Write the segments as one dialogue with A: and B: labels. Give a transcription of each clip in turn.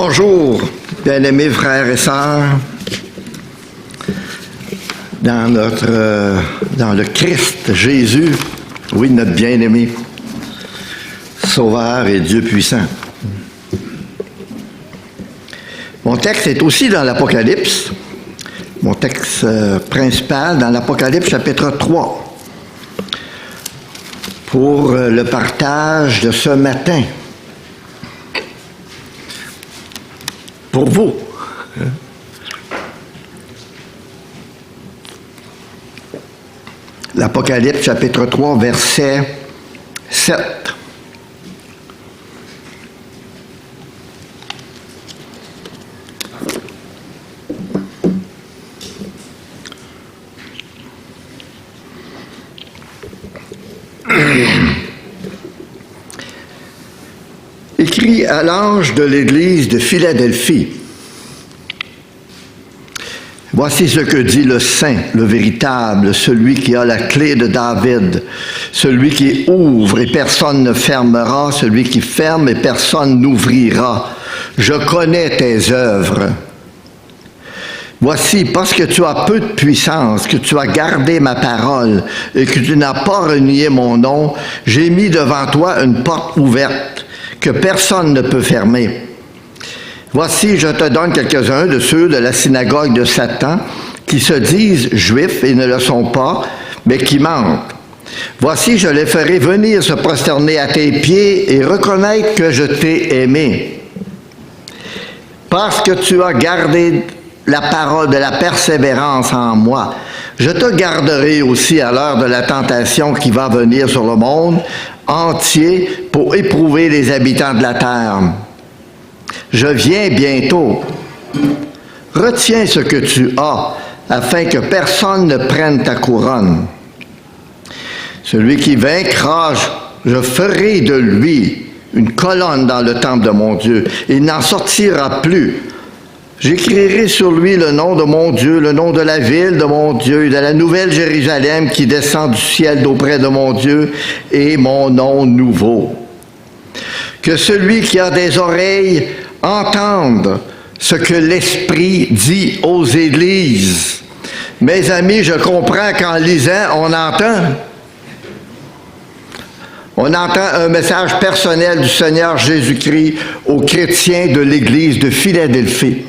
A: Bonjour, bien-aimés frères et sœurs, dans le Christ Jésus, oui, notre bien-aimé, Sauveur et Dieu puissant. Mon texte est aussi dans l'Apocalypse, mon texte principal dans l'Apocalypse chapitre 3, pour le partage de ce matin. Pour vous. L'Apocalypse chapitre 3, verset 7. Écrit à l'ange de l'Église de Philadelphie. Voici ce que dit le Saint, le véritable, celui qui a la clé de David, celui qui ouvre et personne ne fermera, celui qui ferme et personne n'ouvrira. Je connais tes œuvres. Voici, parce que tu as peu de puissance, que tu as gardé ma parole et que tu n'as pas renié mon nom, j'ai mis devant toi une porte ouverte que personne ne peut fermer. Voici, je te donne quelques-uns de ceux de la synagogue de Satan qui se disent juifs et ne le sont pas, mais qui mentent. Voici, je les ferai venir se prosterner à tes pieds et reconnaître que je t'ai aimé. Parce que tu as gardé la parole de la persévérance en moi, je te garderai aussi à l'heure de la tentation qui va venir sur le monde entier pour éprouver les habitants de la terre. Je viens bientôt. Retiens ce que tu as, afin que personne ne prenne ta couronne. Celui qui vaincra, je ferai de lui une colonne dans le temple de mon Dieu. Il n'en sortira plus. J'écrirai sur lui le nom de mon Dieu, le nom de la ville de mon Dieu, de la nouvelle Jérusalem qui descend du ciel d'auprès de mon Dieu, et mon nom nouveau. Que celui qui a des oreilles entende ce que l'Esprit dit aux églises. Mes amis, je comprends qu'en lisant, on entend un message personnel du Seigneur Jésus-Christ aux chrétiens de l'Église de Philadelphie.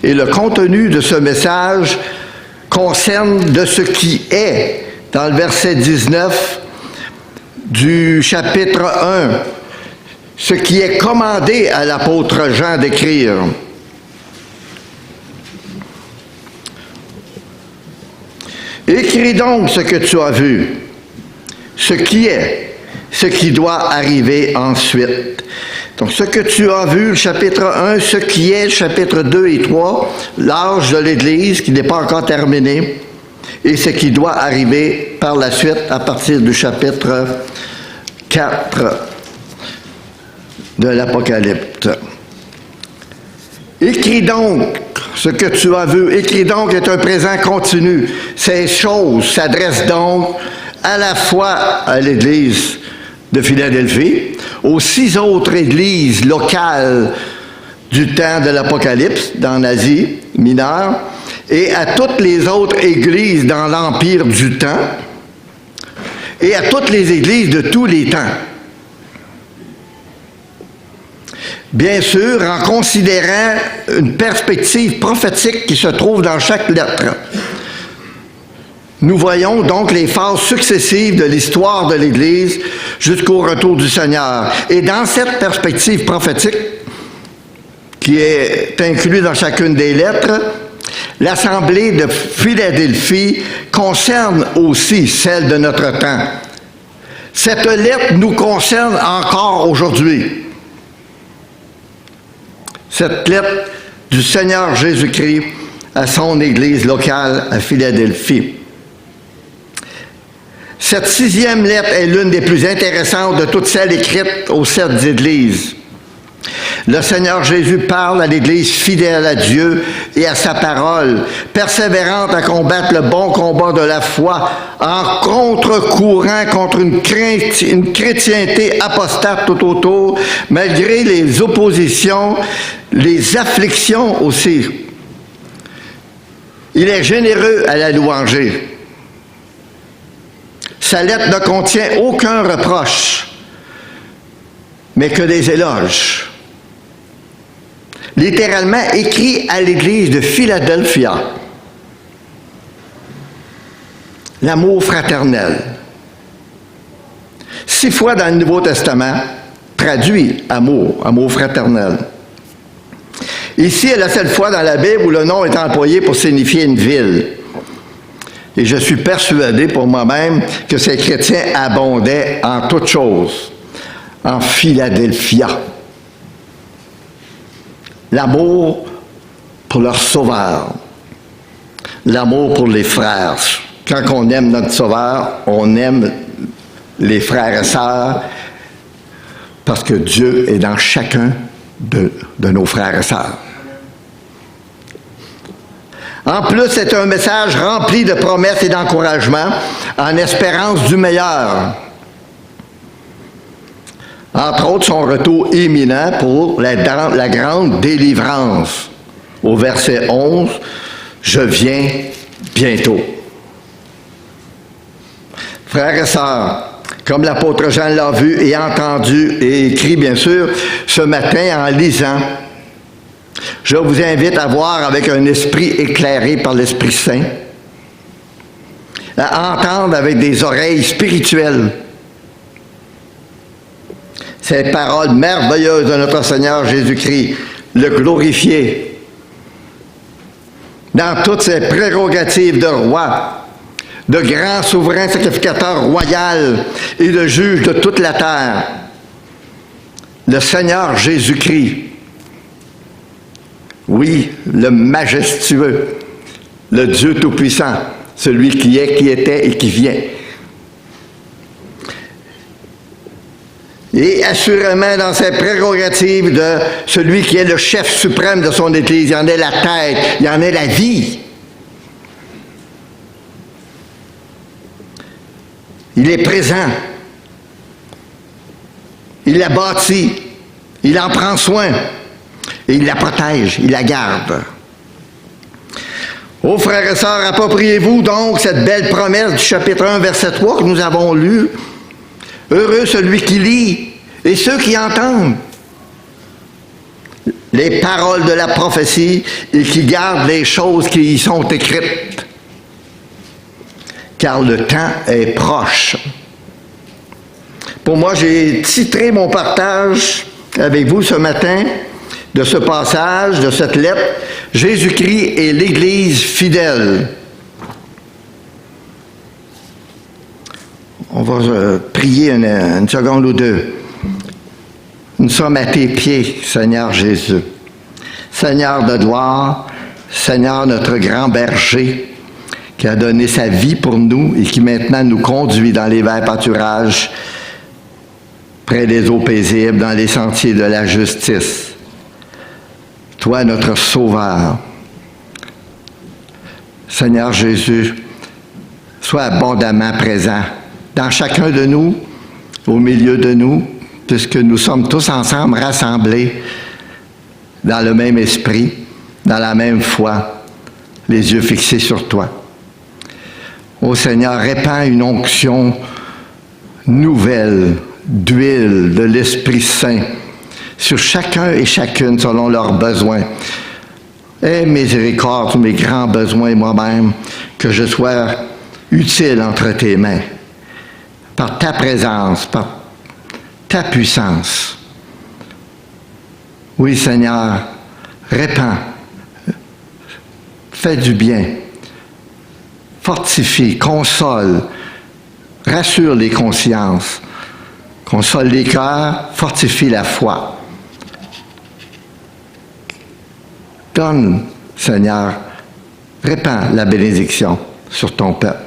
A: Et le contenu de ce message concerne de ce qui est, dans le verset 19 du chapitre 1, ce qui est commandé à l'apôtre Jean d'écrire. Écris donc ce que tu as vu, ce qui est, ce qui doit arriver ensuite. Donc, ce que tu as vu, le chapitre 1, ce qui est, le chapitre 2 et 3, l'âge de l'Église qui n'est pas encore terminé, et ce qui doit arriver par la suite à partir du chapitre 4 de l'Apocalypse. Écris donc ce que tu as vu. Écris donc est un présent continu. Ces choses s'adressent donc à la fois à l'Église de Philadelphie, aux 6 autres églises locales du temps de l'Apocalypse, dans l'Asie mineure, et à toutes les autres églises dans l'Empire du temps, et à toutes les églises de tous les temps. Bien sûr, en considérant une perspective prophétique qui se trouve dans chaque lettre. Nous voyons donc les phases successives de l'histoire de l'Église jusqu'au retour du Seigneur. Et dans cette perspective prophétique, qui est inclue dans chacune des lettres, l'Assemblée de Philadelphie concerne aussi celle de notre temps. Cette lettre nous concerne encore aujourd'hui. Cette lettre du Seigneur Jésus-Christ à son Église locale à Philadelphie. Cette 6e lettre est l'une des plus intéressantes de toutes celles écrites aux 7 églises. Le Seigneur Jésus parle à l'Église fidèle à Dieu et à sa parole, persévérante à combattre le bon combat de la foi, en contre-courant contre une chrétienté apostate tout autour, malgré les oppositions, les afflictions aussi. Il est généreux à la louanger. Sa lettre ne contient aucun reproche, mais que des éloges. Littéralement écrit à l'Église de Philadelphia. L'amour fraternel. 6 fois dans le Nouveau Testament, traduit amour fraternel. Ici est la seule fois dans la Bible où le nom est employé pour signifier une ville. Et je suis persuadé pour moi-même que ces chrétiens abondaient en toutes choses, en Philadelphia. L'amour pour leur sauveur, l'amour pour les frères. Quand on aime notre sauveur, on aime les frères et sœurs parce que Dieu est dans chacun de nos frères et sœurs. En plus, c'est un message rempli de promesses et d'encouragements en espérance du meilleur. Entre autres, son retour imminent pour la grande délivrance. Au verset 11, « Je viens bientôt ». Frères et sœurs, comme l'apôtre Jean l'a vu et entendu et écrit, bien sûr, ce matin en lisant, je vous invite à voir avec un esprit éclairé par l'Esprit Saint, à entendre avec des oreilles spirituelles ces paroles merveilleuses de notre Seigneur Jésus-Christ, le glorifié, dans toutes ses prérogatives de roi, de grand souverain sacrificateur royal et de juge de toute la terre, le Seigneur Jésus-Christ. Oui, le majestueux, le Dieu Tout-Puissant, celui qui est, qui était et qui vient. Et assurément dans ses prérogatives de celui qui est le chef suprême de son Église, il en est la tête, il en est la vie. Il est présent. Il la bâtit. Il en prend soin. Et il la protège, il la garde. Ô frères et sœurs, appropriez-vous donc cette belle promesse du chapitre 1, verset 3 que nous avons lu. Heureux celui qui lit et ceux qui entendent les paroles de la prophétie et qui gardent les choses qui y sont écrites. Car le temps est proche. Pour moi, j'ai titré mon partage avec vous ce matin de ce passage, de cette lettre, Jésus-Christ et l'Église fidèle. On va prier une seconde ou deux. Nous sommes à tes pieds, Seigneur Jésus. Seigneur de gloire, Seigneur notre grand berger, qui a donné sa vie pour nous et qui maintenant nous conduit dans les verts pâturages, près des eaux paisibles, dans les sentiers de la justice. Toi, notre Sauveur. Seigneur Jésus, sois abondamment présent dans chacun de nous, au milieu de nous, puisque nous sommes tous ensemble rassemblés dans le même esprit, dans la même foi, les yeux fixés sur toi. Ô Seigneur, répands une onction nouvelle, d'huile de l'Esprit Saint sur chacun et chacune selon leurs besoins. Aie miséricorde sur mes grands besoins moi-même, que je sois utile entre tes mains, par ta présence, par ta puissance. Oui, Seigneur, répands, fais du bien, fortifie, console, rassure les consciences, console les cœurs, fortifie la foi. Donne, Seigneur, répands la bénédiction sur ton peuple,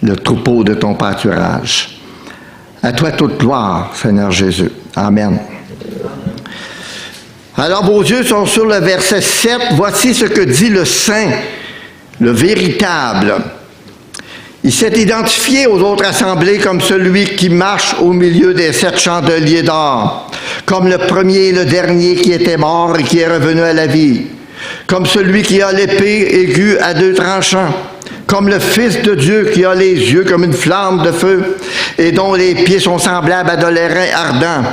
A: le troupeau de ton pâturage. À toi toute gloire, Seigneur Jésus. Amen. Alors vos yeux sont sur le verset 7. Voici ce que dit le saint, le véritable. Il s'est identifié aux autres assemblées comme celui qui marche au milieu des 7 chandeliers d'or, comme le premier et le dernier qui était mort et qui est revenu à la vie, comme celui qui a l'épée aiguë à 2 tranchants, comme le Fils de Dieu qui a les yeux comme une flamme de feu et dont les pieds sont semblables à de l'airain ardent,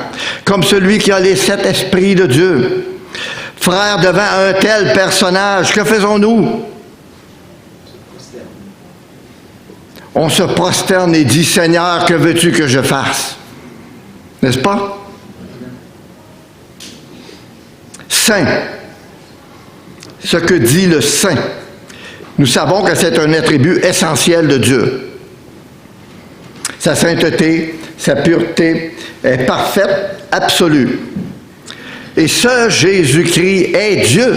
A: comme celui qui a les 7 esprits de Dieu. Frères, devant un tel personnage, que faisons-nous? On se prosterne et dit, Seigneur, que veux-tu que je fasse? N'est-ce pas? Saint. Ce que dit le saint. Nous savons que c'est un attribut essentiel de Dieu. Sa sainteté, sa pureté est parfaite, absolue. Et ce Jésus-Christ est Dieu.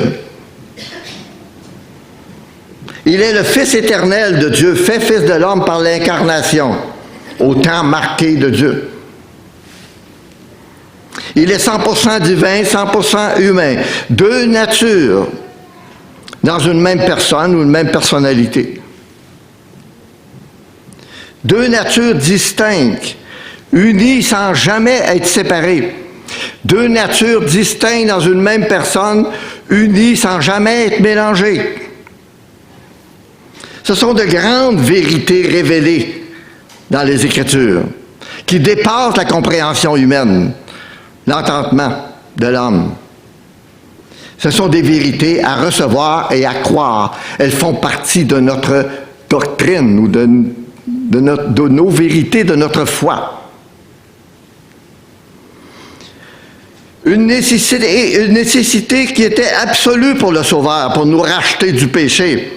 A: Il est le Fils éternel de Dieu, fait Fils de l'homme par l'incarnation, au temps marqué de Dieu. Il est 100% divin, 100% humain. 2 natures dans une même personne ou une même personnalité. 2 natures distinctes, unies sans jamais être séparées. 2 natures distinctes dans une même personne, unies sans jamais être mélangées. Ce sont de grandes vérités révélées dans les Écritures, qui dépassent la compréhension humaine, l'entendement de l'homme. Ce sont des vérités à recevoir et à croire. Elles font partie de notre doctrine ou de nos vérités, de notre foi. Une nécessité qui était absolue pour le Sauveur, pour nous racheter du péché.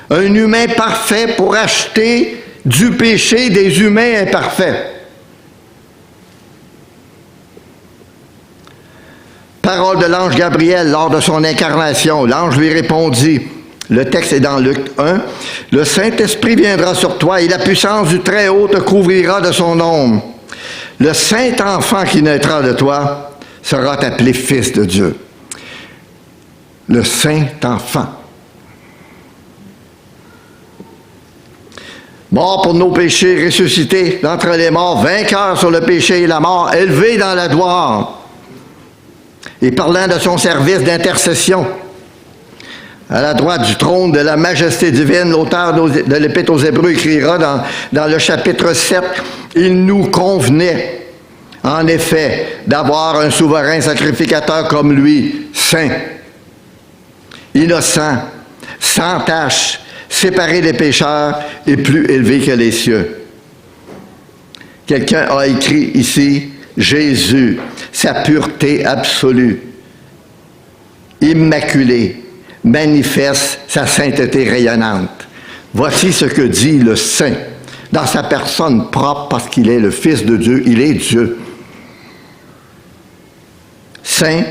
A: Un humain parfait pour racheter du péché des humains imparfaits. Parole de l'ange Gabriel lors de son incarnation. L'ange lui répondit, le texte est dans Luc 1, « Le Saint-Esprit viendra sur toi et la puissance du Très-Haut te couvrira de son ombre. Le Saint-Enfant qui naîtra de toi sera appelé Fils de Dieu. » Le Saint-Enfant. Mort pour nos péchés, ressuscité d'entre les morts, vainqueur sur le péché et la mort, élevé dans la gloire. Et parlant de son service d'intercession, à la droite du trône de la majesté divine, l'auteur de l'Épître aux Hébreux écrira dans le chapitre 7, « Il nous convenait, en effet, d'avoir un souverain sacrificateur comme lui, saint, innocent, sans tache, séparé des pécheurs et plus élevé que les cieux. » Quelqu'un a écrit ici, Jésus, sa pureté absolue, immaculée, manifeste sa sainteté rayonnante. Voici ce que dit le Saint, dans sa personne propre, parce qu'il est le Fils de Dieu, il est Dieu. Saint,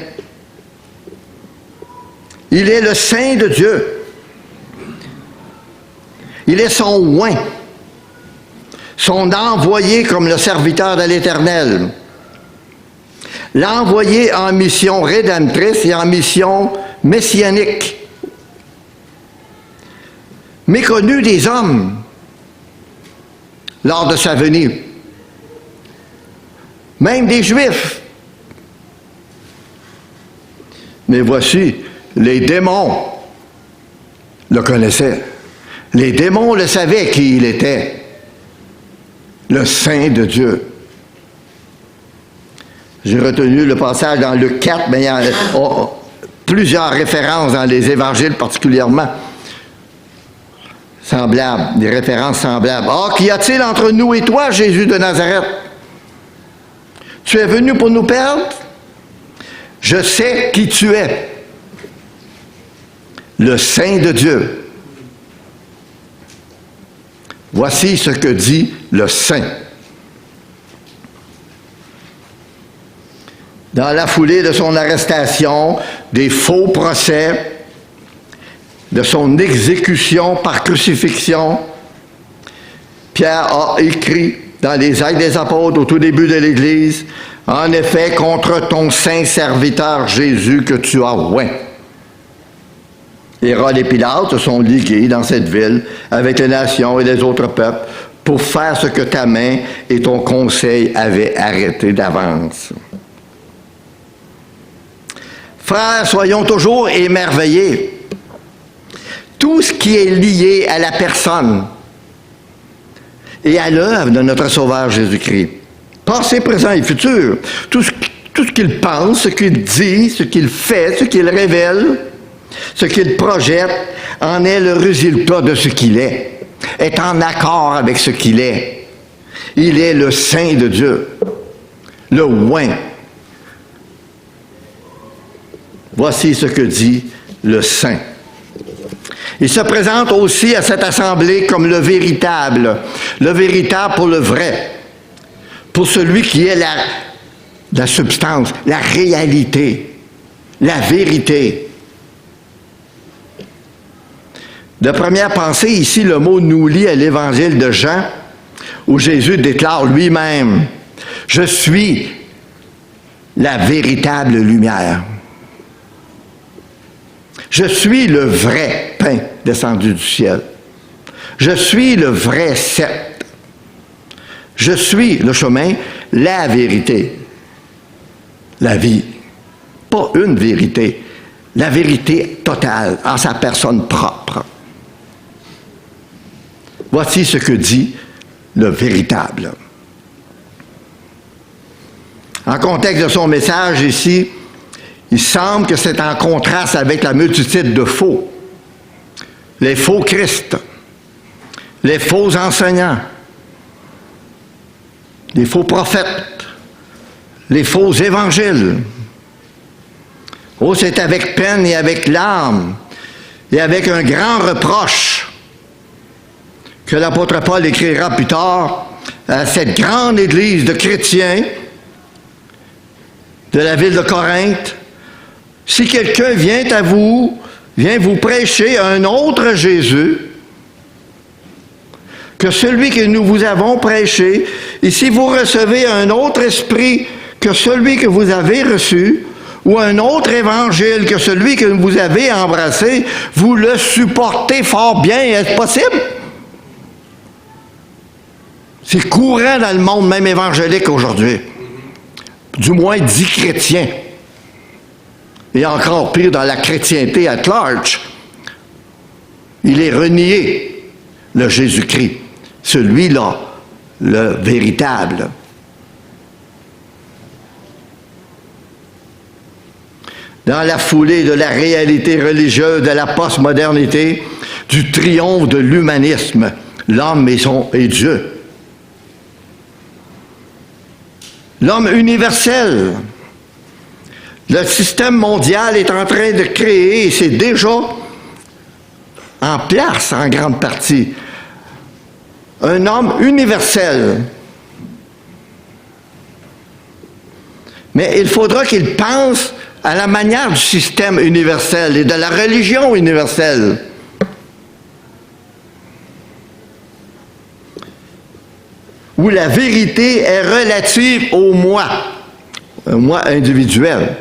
A: il est le Saint de Dieu. Il est son oint, son envoyé comme le serviteur de l'Éternel. L'envoyé en mission rédemptrice et en mission messianique. Méconnu des hommes lors de sa venue. Même des Juifs. Mais voici, les démons le connaissaient. Les démons le savaient qui il était. Le Saint de Dieu. J'ai retenu le passage dans Luc 4, mais il y a plusieurs références dans les évangiles particulièrement semblables, des références semblables. « Ah, qu'y a-t-il entre nous et toi, Jésus de Nazareth? Tu es venu pour nous perdre? Je sais qui tu es. Le Saint de Dieu. Voici ce que dit le Saint. Dans la foulée de son arrestation, des faux procès, de son exécution par crucifixion, Pierre a écrit dans les Actes des Apôtres au tout début de l'Église, En effet, contre ton saint serviteur Jésus que tu as oint. Hérode et Pilate se sont ligués dans cette ville avec les nations et les autres peuples pour faire ce que ta main et ton conseil avaient arrêté d'avance. Frères, soyons toujours émerveillés. Tout ce qui est lié à la personne et à l'œuvre de notre Sauveur Jésus-Christ, passé, présent et futur, tout ce qu'il pense, ce qu'il dit, ce qu'il fait, ce qu'il révèle, ce qu'il projette, en est le résultat de ce qu'il est en accord avec ce qu'il est. Il est le Saint de Dieu, le oint. Voici ce que dit le Saint. Il se présente aussi à cette assemblée comme le véritable pour le vrai, pour celui qui est la substance, la réalité, la vérité. De première pensée, ici, le mot nous lie à l'évangile de Jean, où Jésus déclare lui-même « Je suis la véritable lumière. Je suis le vrai pain descendu du ciel. Je suis le vrai cep. Je suis le chemin, la vérité, la vie. » Pas une vérité, la vérité totale en sa personne propre. Voici ce que dit le véritable. En contexte de son message ici, il semble que c'est en contraste avec la multitude de faux. Les faux Christ, les faux enseignants, les faux prophètes, les faux évangiles. Oh, c'est avec peine et avec larmes et avec un grand reproche que l'apôtre Paul écrira plus tard à cette grande église de chrétiens de la ville de Corinthe. Si quelqu'un vient vous prêcher un autre Jésus que celui que nous vous avons prêché, et si vous recevez un autre esprit que celui que vous avez reçu, ou un autre évangile que celui que vous avez embrassé, vous le supportez fort bien. Est-ce possible? C'est courant dans le monde, même évangélique aujourd'hui. Du moins dit chrétien. Et encore pire dans la chrétienté at large. Il est renié, le Jésus-Christ. Celui-là, le véritable. Dans la foulée de la réalité religieuse de la postmodernité, du triomphe de l'humanisme, l'homme est Dieu. L'homme universel. Le système mondial est en train de créer, et c'est déjà en place en grande partie, un homme universel. Mais il faudra qu'il pense à la manière du système universel et de la religion universelle. Où la vérité est relative au moi individuel.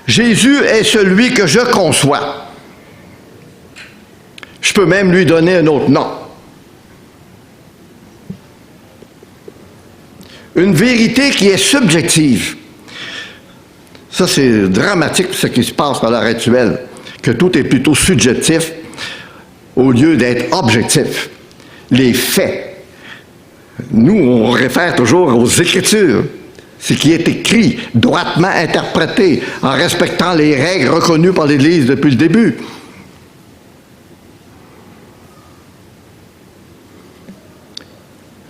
A: Jésus est celui que je conçois. Je peux même lui donner un autre nom. Une vérité qui est subjective. Ça, c'est dramatique ce qui se passe à l'heure actuelle, que tout est plutôt subjectif au lieu d'être objectif. Les faits. Nous, on réfère toujours aux Écritures. Ce qui est écrit, droitement interprété, en respectant les règles reconnues par l'Église depuis le début.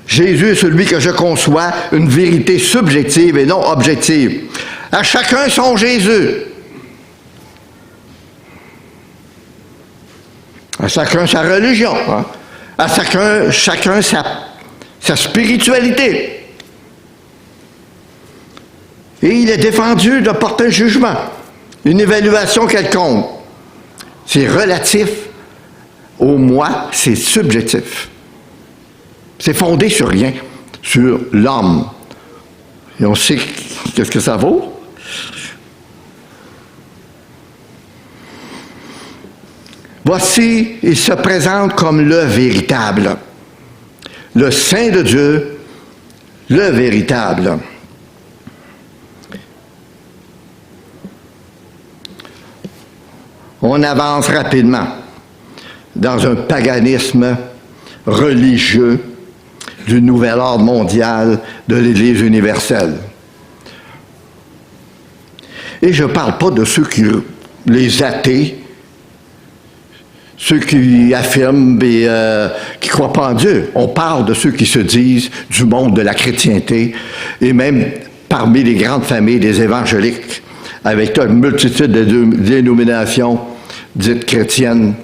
A: Jésus est celui que je conçois, une vérité subjective et non objective. À chacun son Jésus. À chacun sa religion. Hein? À chacun sa spiritualité. Et il est défendu de porter un jugement, une évaluation quelconque. C'est relatif au moi, c'est subjectif. C'est fondé sur rien, sur l'homme, Et on sait qu'est-ce que ça vaut. Voici, il se présente comme le véritable, le Saint de Dieu, le véritable. On avance rapidement dans un paganisme religieux du nouvel ordre mondial de l'Église universelle. Et je ne parle pas de ceux qui, les athées, ceux qui affirment et qui ne croient pas en Dieu. On parle de ceux qui se disent du monde de la chrétienté et même parmi les grandes familles des évangéliques, avec une multitude de dénominations dites chrétiennes.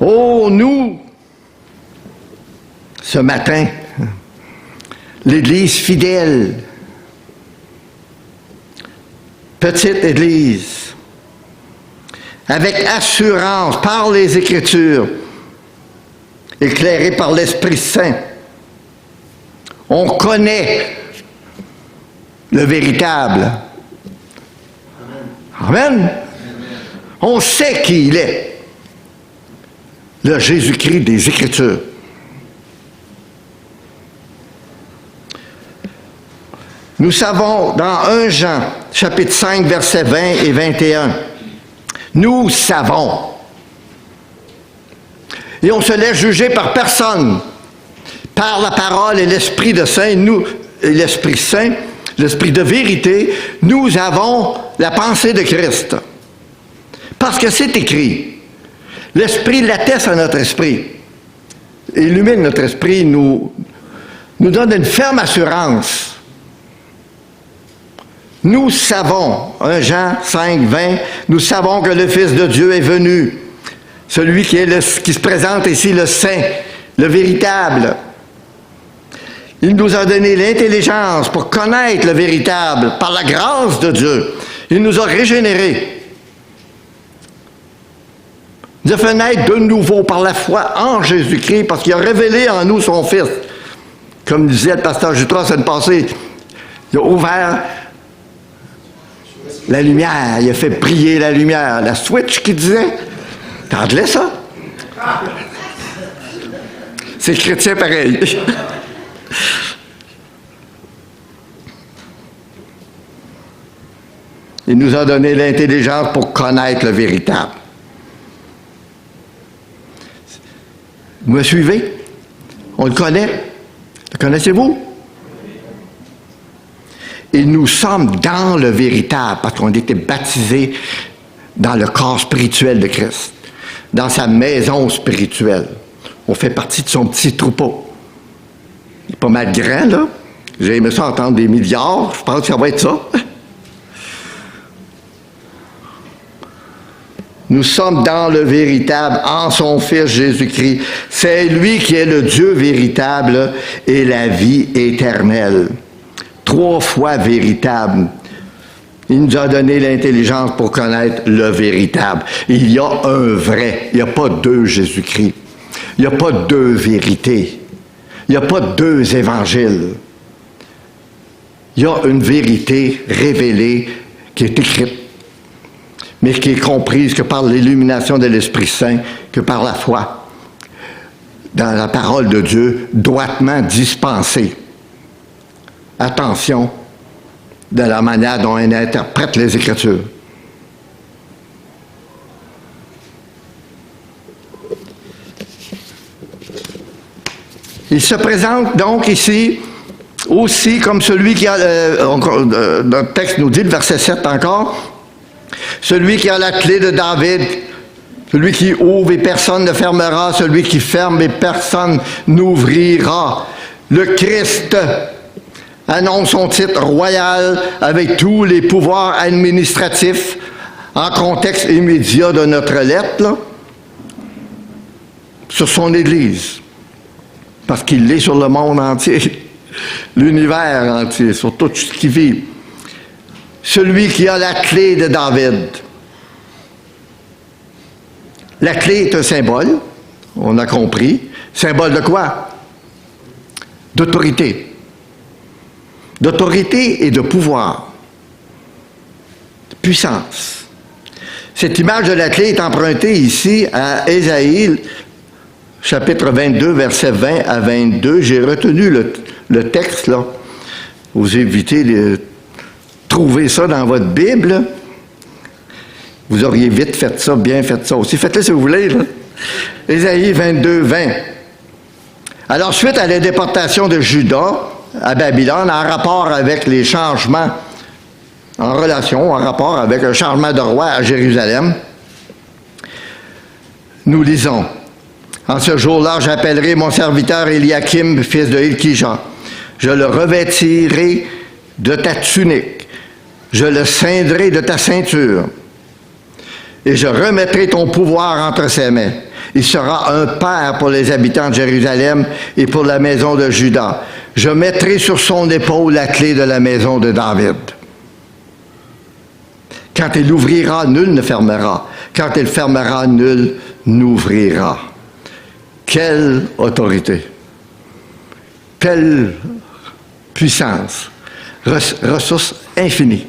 A: Oh, nous, ce matin, l'Église fidèle, petite Église, avec assurance, par les Écritures, éclairée par l'Esprit Saint, on connaît le véritable. Amen. On sait qui il est. Le Jésus-Christ des Écritures. Nous savons dans 1 Jean, chapitre 5, versets 20 et 21, nous savons. Et on se laisse juger par personne. Par la parole et l'Esprit de Saint, nous, et l'Esprit Saint, l'Esprit de vérité, nous avons la pensée de Christ. Parce que c'est écrit. L'Esprit l'atteste à notre esprit. Illumine notre esprit, nous donne une ferme assurance. Nous savons, 1 Jean 5, 20, nous savons que le Fils de Dieu est venu. Celui qui se présente ici, le Saint, le véritable. Il nous a donné l'intelligence pour connaître le véritable par la grâce de Dieu. Il nous a régénérés. Il a fait naître de nouveau par la foi en Jésus-Christ parce qu'il a révélé en nous son Fils. Comme disait le pasteur Jutras la semaine passée, il a ouvert la lumière, il a fait briller la lumière. La switch qui disait, t'entendais ça? C'est chrétien pareil. Il nous a donné l'intelligence pour connaître le véritable. Vous me suivez? On le connaît. Le connaissez-vous? Et nous sommes dans le véritable parce qu'on a été baptisés dans le corps spirituel de Christ, dans sa maison spirituelle. On fait partie de son petit troupeau. Il est pas mal grand, là. J'ai aimé ça entendre des milliards. Je pense que ça va être ça. Nous sommes dans le véritable, en son Fils Jésus-Christ. C'est lui qui est le Dieu véritable et la vie éternelle. 3 fois véritable. Il nous a donné l'intelligence pour connaître le véritable. Il y a un vrai. Il n'y a pas 2 Jésus-Christ. Il n'y a pas 2 vérités. Il n'y a pas 2 évangiles. Il y a une vérité révélée qui est écrite, mais qui est comprise que par l'illumination de l'Esprit Saint, que par la foi, dans la parole de Dieu, droitement dispensée. Attention de la manière dont on interprète les Écritures. Il se présente donc ici aussi comme celui qui a, notre texte nous dit, le verset 7 encore, celui qui a la clé de David, celui qui ouvre et personne ne fermera, celui qui ferme et personne n'ouvrira. Le Christ annonce son titre royal avec tous les pouvoirs administratifs en contexte immédiat de notre lettre, là, sur son Église. Parce qu'il est sur le monde entier, l'univers entier, sur tout ce qui vit. Celui qui a la clé de David. La clé est un symbole. on a compris. Symbole de quoi? D'autorité. D'autorité et de pouvoir. De puissance. Cette image de la clé est empruntée ici à Ésaïe, chapitre 22, versets 20 à 22. J'ai retenu le texte, là. Vous évitez de trouver ça dans votre Bible. Vous auriez vite fait ça, bien fait ça aussi. Faites-le si vous voulez, là. Ésaïe 22, 20. Alors, suite à la déportation de Juda à Babylone, en rapport avec les changements, en rapport avec un changement de roi à Jérusalem, nous lisons: En ce jour-là, j'appellerai mon serviteur Éliakim, fils de Hilkija. Je le revêtirai de ta tunique. Je le ceindrai de ta ceinture. Et je remettrai ton pouvoir entre ses mains. Il sera un père pour les habitants de Jérusalem et pour la maison de Juda. Je mettrai sur son épaule la clé de la maison de David. Quand il ouvrira, nul ne fermera. Quand il fermera, nul n'ouvrira. Quelle autorité! Quelle puissance! Ressources infinies.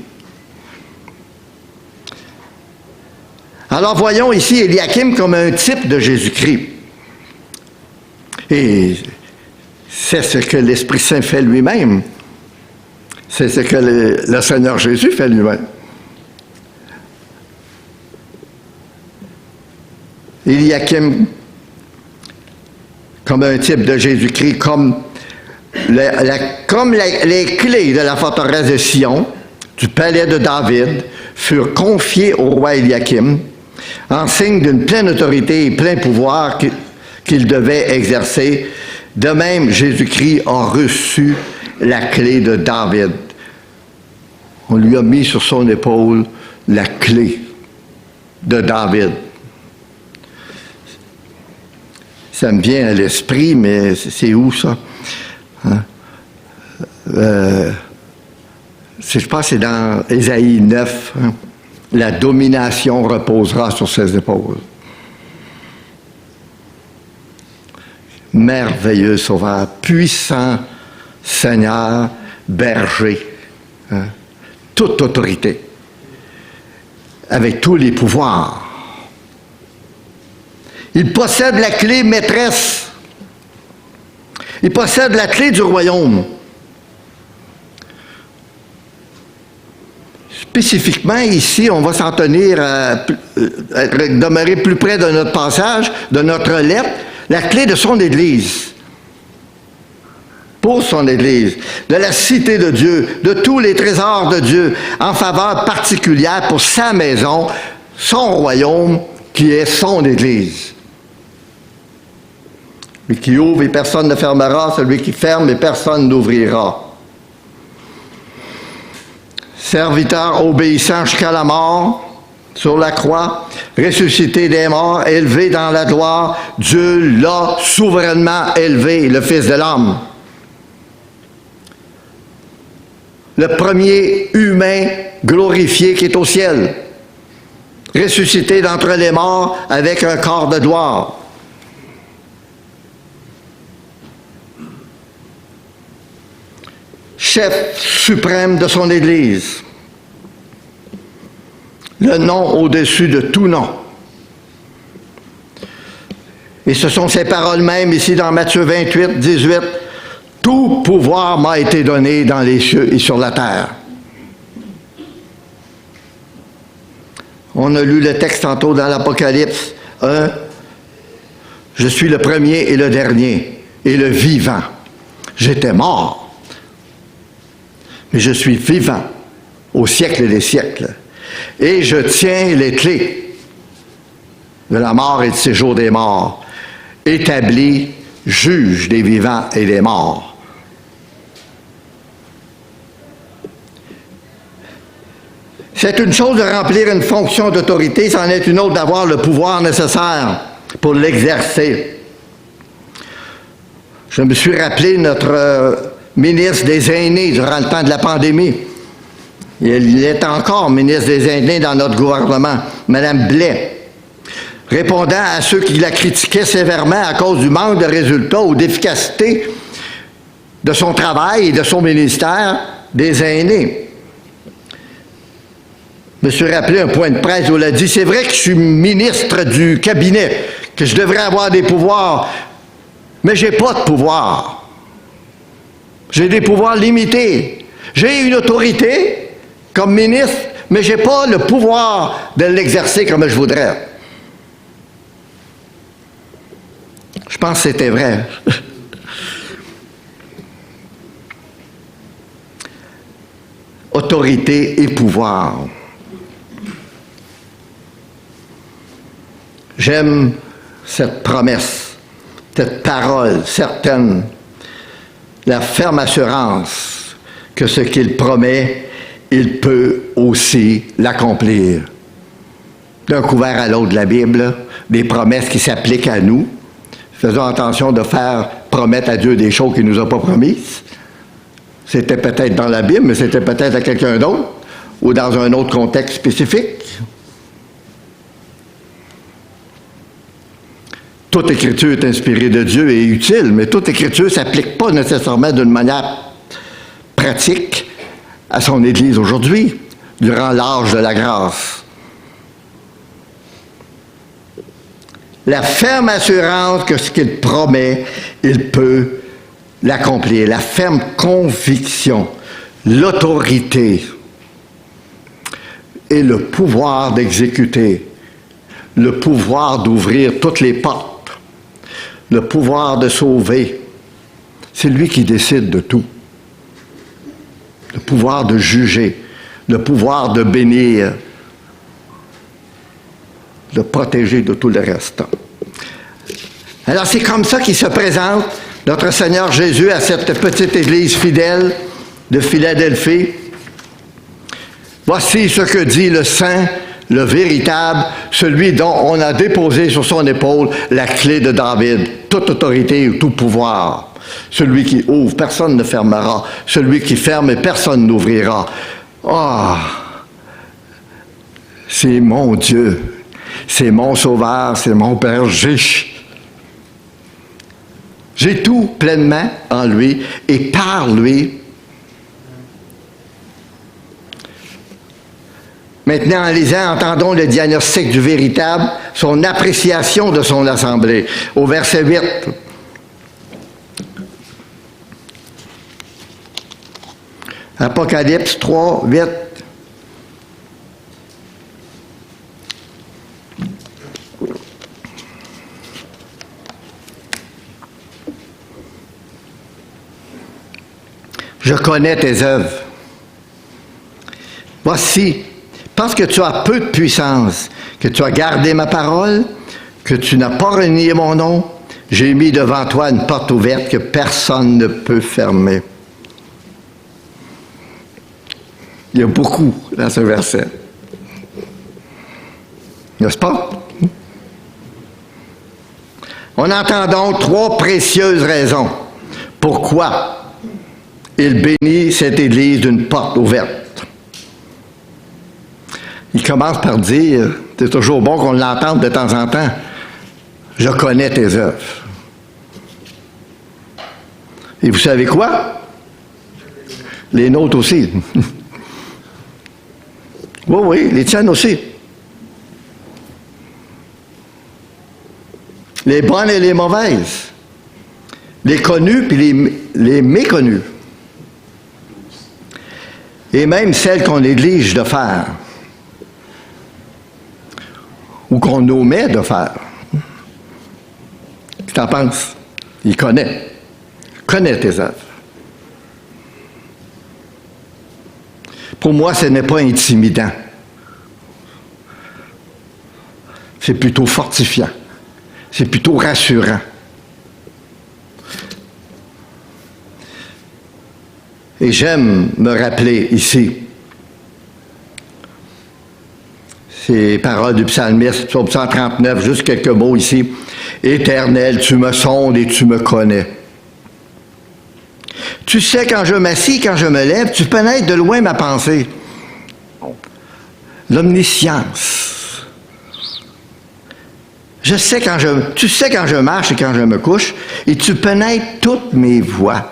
A: Alors voyons ici Éliakim comme un type de Jésus-Christ. Et c'est ce que l'Esprit Saint fait lui-même. C'est ce que le Seigneur Jésus fait lui-même. Éliakim comme un type de Jésus-Christ, comme les clés de la forteresse de Sion, du palais de David, furent confiées au roi Éliakim, en signe d'une pleine autorité et plein pouvoir qu'il devait exercer. De même, Jésus-Christ a reçu la clé de David. On lui a mis sur son épaule la clé de David. Ça me vient à l'esprit, mais c'est où ça? Hein? Je pense que c'est dans Ésaïe 9. Hein? La domination reposera sur ses épaules. Merveilleux Sauveur, puissant Seigneur, berger, hein? Toute autorité, avec tous les pouvoirs. Il possède la clé maîtresse. Il possède la clé du royaume. Spécifiquement, ici, on va s'en tenir à demeurer plus près de notre passage, de notre lettre, la clé de son Église. Pour son Église, de la cité de Dieu, de tous les trésors de Dieu, en faveur particulière pour sa maison, son royaume, qui est son Église. Celui qui ouvre et personne ne fermera, celui qui ferme et personne n'ouvrira. Serviteur obéissant jusqu'à la mort, sur la croix, ressuscité des morts, élevé dans la gloire, Dieu l'a souverainement élevé, le Fils de l'homme. Le premier humain glorifié qui est au ciel, ressuscité d'entre les morts avec un corps de gloire. Chef suprême de son Église, le nom au-dessus de tout nom. Et ce sont ces paroles mêmes ici dans Matthieu 28, 18. Tout pouvoir m'a été donné dans les cieux et sur la terre. On a lu le texte tantôt dans l'Apocalypse 1. Je suis le premier et le dernier et le vivant. J'étais mort. Mais je suis vivant au siècle des siècles. Et je tiens les clés de la mort et du séjour des morts, établi juge des vivants et des morts. C'est une chose de remplir une fonction d'autorité, c'en est une autre d'avoir le pouvoir nécessaire pour l'exercer. Je me suis rappelé notre ministre des Aînés durant le temps de la pandémie. Il est encore ministre des Aînés dans notre gouvernement, Mme Blais. répondant à ceux qui la critiquaient sévèrement à cause du manque de résultats ou d'efficacité de son travail et de son ministère des aînés. Je me suis rappelé un point de presse où il a dit « C'est vrai que je suis ministre du cabinet, que je devrais avoir des pouvoirs, mais je n'ai pas de pouvoir. J'ai des pouvoirs limités. J'ai une autorité comme ministre, mais je n'ai pas le pouvoir de l'exercer comme je voudrais. » Je pense que c'était vrai. Autorité et pouvoir. J'aime cette promesse, cette parole certaine, la ferme assurance que ce qu'il promet, il peut aussi l'accomplir. D'un couvert à l'autre de la Bible, des promesses qui s'appliquent à nous. Faisons attention de faire promettre à Dieu des choses qu'il ne nous a pas promises. C'était peut-être dans la Bible, mais c'était peut-être à quelqu'un d'autre ou dans un autre contexte spécifique. Toute écriture est inspirée de Dieu et utile, mais toute écriture ne s'applique pas nécessairement d'une manière pratique à son Église aujourd'hui, durant l'âge de la grâce. La ferme assurance que ce qu'il promet, il peut l'accomplir. La ferme conviction, l'autorité et le pouvoir d'exécuter, le pouvoir d'ouvrir toutes les portes, le pouvoir de sauver. C'est lui qui décide de tout. Le pouvoir de juger, le pouvoir de bénir, de protéger de tout le reste. Alors c'est comme ça qu'il se présente, notre Seigneur Jésus, à cette petite église fidèle de Philadelphie. Voici ce que dit le Saint, le véritable, celui dont on a déposé sur son épaule la clé de David, toute autorité et tout pouvoir. Celui qui ouvre, personne ne fermera. Celui qui ferme, et personne n'ouvrira. Ah! C'est mon Dieu. C'est mon Sauveur, c'est mon berger. J'ai tout pleinement en lui et par lui. Maintenant, en lisant, entendons le diagnostic du véritable, son appréciation de son assemblée. Au verset 8. Apocalypse 3, 8. Je connais tes œuvres. Voici, parce que tu as peu de puissance, que tu as gardé ma parole, que tu n'as pas renié mon nom, j'ai mis devant toi une porte ouverte que personne ne peut fermer. Il y a beaucoup dans ce verset. N'est-ce pas? On entend donc trois précieuses raisons. Pourquoi il bénit cette Église d'une porte ouverte? Il commence par dire, c'est toujours bon qu'on l'entende de temps en temps, « Je connais tes œuvres. » Et vous savez quoi? Les nôtres aussi. Oui, oui, les tiennes aussi. Les bonnes et les mauvaises. Les connues puis les méconnues. Et même celles qu'on néglige de faire. Ou qu'on omet de faire. Qu'est-ce que tu en penses? Il connaît. Il connaît tes œuvres. Pour moi, ce n'est pas intimidant. C'est plutôt fortifiant. C'est plutôt rassurant. Et j'aime me rappeler ici ces paroles du psalmiste, psaume 139, juste quelques mots ici. « Éternel, tu me sondes et tu me connais. Tu sais quand je m'assis, quand je me lève, tu pénètres de loin ma pensée. » L'omniscience. tu sais quand je marche et quand je me couche, et tu pénètres toutes mes voies.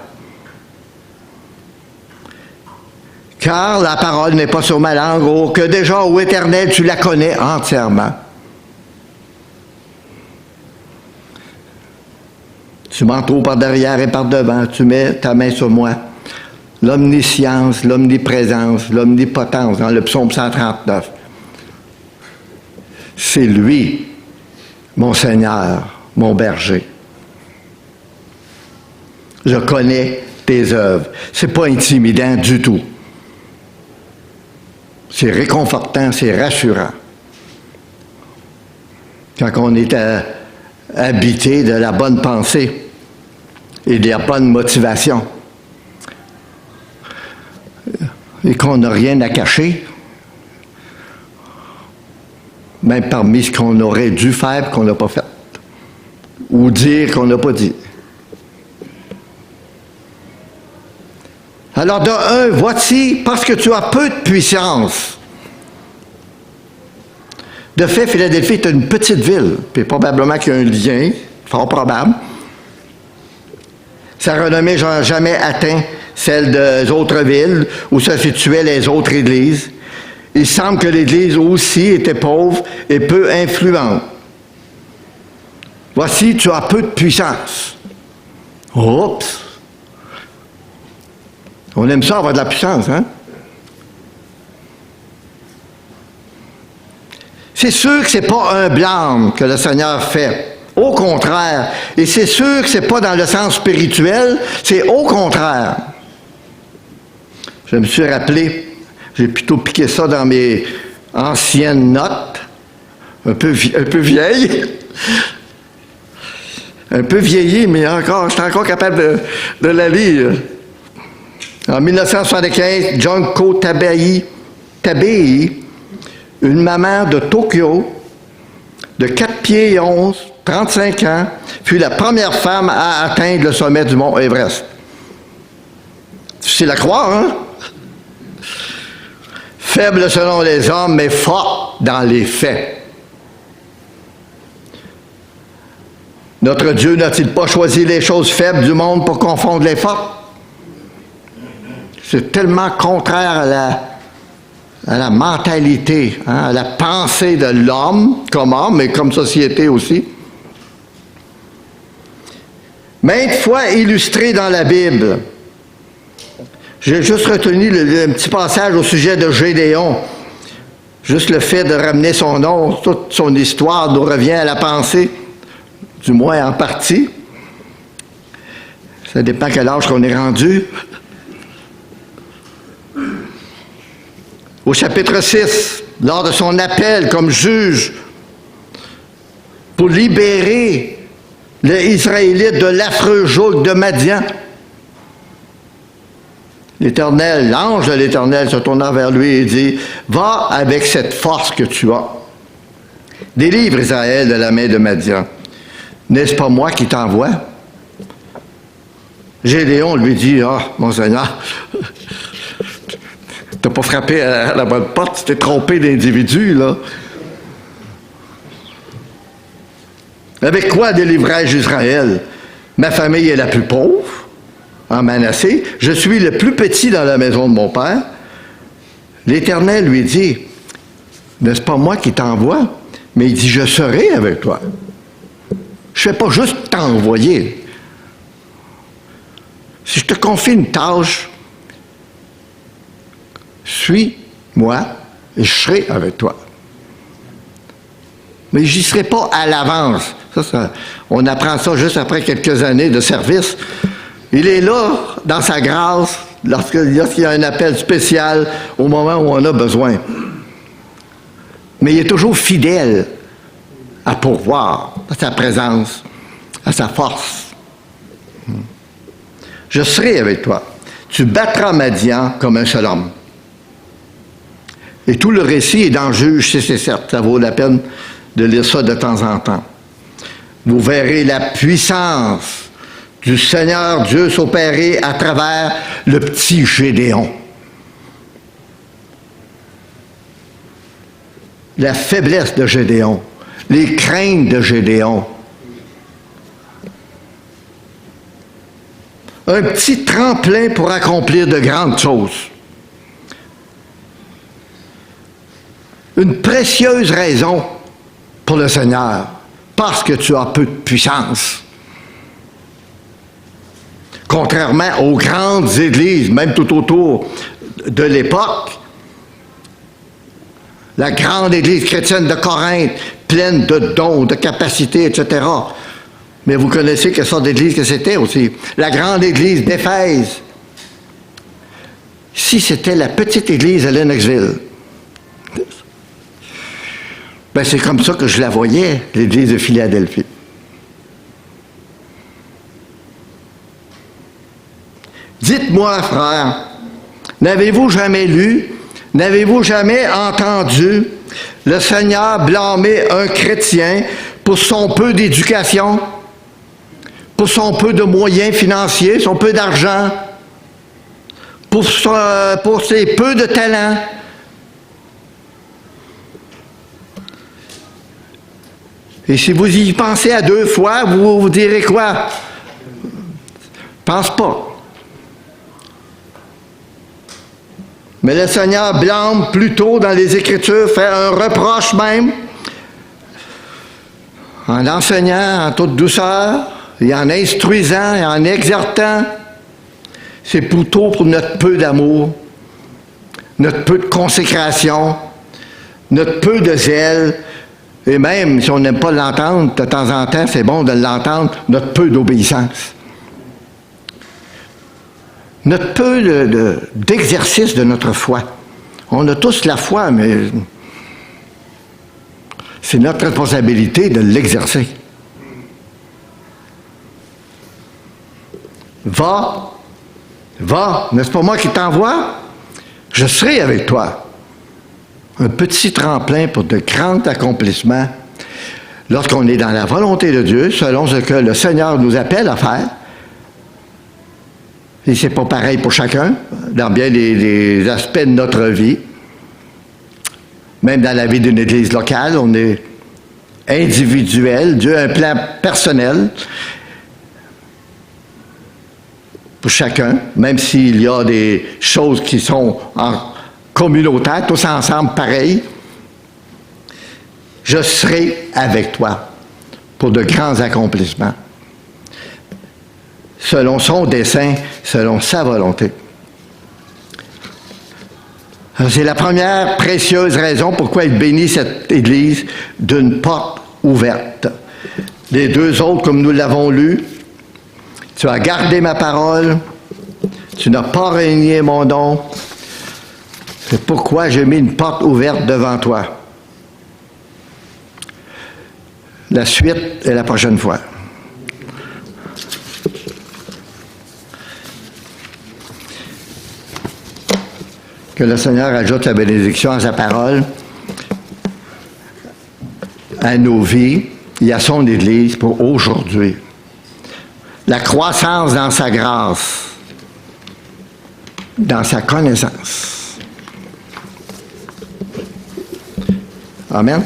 A: Car la parole n'est pas sur ma langue, oh, que déjà, ô Éternel, tu la connais entièrement. Tu m'entoures par derrière et par devant, tu mets ta main sur moi. L'omniscience, l'omniprésence, l'omnipotence, dans le psaume 139. C'est lui, mon Seigneur, mon berger. Je connais tes œuvres. C'est pas intimidant du tout. C'est réconfortant, c'est rassurant. Quand on est habité de la bonne pensée et de la bonne motivation, et qu'on n'a rien à cacher, même parmi ce qu'on aurait dû faire et qu'on n'a pas fait, ou dire qu'on n'a pas dit. Alors, de un, voici, parce que tu as peu de puissance. De fait, Philadelphie est une petite ville, puis probablement qu'il y a un lien, fort probable. Sa renommée n'a jamais atteint celle des autres villes où se situaient les autres églises. Il semble que l'Église aussi était pauvre et peu influente. Voici, tu as peu de puissance. Oups! On aime ça avoir de la puissance, hein? C'est sûr que ce n'est pas un blâme que le Seigneur fait. Au contraire. Et c'est sûr que ce n'est pas dans le sens spirituel, c'est au contraire. Je me suis rappelé, j'ai plutôt piqué ça dans mes anciennes notes, un peu vieilles. Un peu vieilli, mais je suis encore capable de la lire. En 1975, Junko Tabei, une maman de Tokyo, de 4 pieds et 11, 35 ans, fut la première femme à atteindre le sommet du mont Everest. C'est la croire, hein? Faible selon les hommes, mais fort dans les faits. Notre Dieu n'a-t-il pas choisi les choses faibles du monde pour confondre les fortes? C'est tellement contraire à la mentalité, hein, à la pensée de l'homme comme homme, mais comme société aussi. Maintes fois illustré dans la Bible. J'ai juste retenu un petit passage au sujet de Gédéon. Juste le fait de ramener son nom, toute son histoire nous revient à la pensée, du moins en partie. Ça dépend quel âge qu'on est rendu. Au chapitre 6, lors de son appel comme juge pour libérer les Israélites de l'affreux joug de Madian, l'Éternel, l'ange de l'Éternel se tourna vers lui et dit, « Va avec cette force que tu as. Délivre Israël de la main de Madian. N'est-ce pas moi qui t'envoie? » Gédéon lui dit, « Ah, mon Seigneur, t'as pas frappé à la bonne porte, tu t'es trompé d'individu, là. Avec quoi délivrai-je Israël? Ma famille est la plus pauvre, en Manassé. Je suis le plus petit dans la maison de mon père. » L'Éternel lui dit, « N'est-ce pas moi qui t'envoie? » Mais il dit, « Je serai avec toi. » Je ne fais pas juste t'envoyer. Si je te confie une tâche, suis-moi et je serai avec toi. Mais je n'y serai pas à l'avance. On apprend ça juste après quelques années de service. Il est là, dans sa grâce, lorsqu'il y a un appel spécial au moment où on a besoin. Mais il est toujours fidèle à pourvoir, à sa présence, à sa force. Je serai avec toi. Tu battras Madian comme un seul homme. Et tout le récit est dans Juge 6 et 7. Ça vaut la peine de lire ça de temps en temps. Vous verrez la puissance du Seigneur Dieu s'opérer à travers le petit Gédéon. La faiblesse de Gédéon les craintes de Gédéon. Un petit tremplin pour accomplir de grandes choses. Une précieuse raison pour le Seigneur, parce que tu as peu de puissance. Contrairement aux grandes églises, même tout autour de l'époque, la grande église chrétienne de Corinthe, pleine de dons, de capacités, etc. Mais vous connaissez quelle sorte d'église que c'était aussi. La grande église d'Éphèse. Si c'était la petite église à Lennoxville, ben c'est comme ça que je la voyais, l'église de Philadelphie. Dites-moi, frère, n'avez-vous jamais lu, n'avez-vous jamais entendu le Seigneur blâmer un chrétien pour son peu d'éducation, pour son peu de moyens financiers, son peu d'argent, pour ses peu de talent? Et si vous y pensez à 2 fois, vous vous direz quoi? Pense pas. Mais le Seigneur blâme plutôt dans les Écritures, fait un reproche même, en enseignant en toute douceur, et en instruisant, et en exhortant. C'est plutôt pour notre peu d'amour, notre peu de consécration, notre peu de zèle, et même si on n'aime pas l'entendre, de temps en temps, c'est bon de l'entendre, notre peu d'obéissance. Notre peu d'exercice de notre foi. On a tous la foi, mais c'est notre responsabilité de l'exercer. Va, n'est-ce pas moi qui t'envoie? Je serai avec toi. Un petit tremplin pour de grands accomplissements lorsqu'on est dans la volonté de Dieu, selon ce que le Seigneur nous appelle à faire. Et c'est pas pareil pour chacun, dans bien des aspects de notre vie. Même dans la vie d'une église locale, on est individuel. Dieu a un plan personnel pour chacun, même s'il y a des choses qui sont en communautaire, tous ensemble pareil. Je serai avec toi pour de grands accomplissements, selon son dessein, selon sa volonté. Alors, c'est la première précieuse raison pourquoi il bénit cette Église d'une porte ouverte. Les 2 autres, comme nous l'avons lu, tu as gardé ma parole, tu n'as pas renié mon don, c'est pourquoi j'ai mis une porte ouverte devant toi. La suite est la prochaine fois. Que le Seigneur ajoute sa bénédiction à sa parole, à nos vies et à son Église pour aujourd'hui. La croissance dans sa grâce, dans sa connaissance. Amen.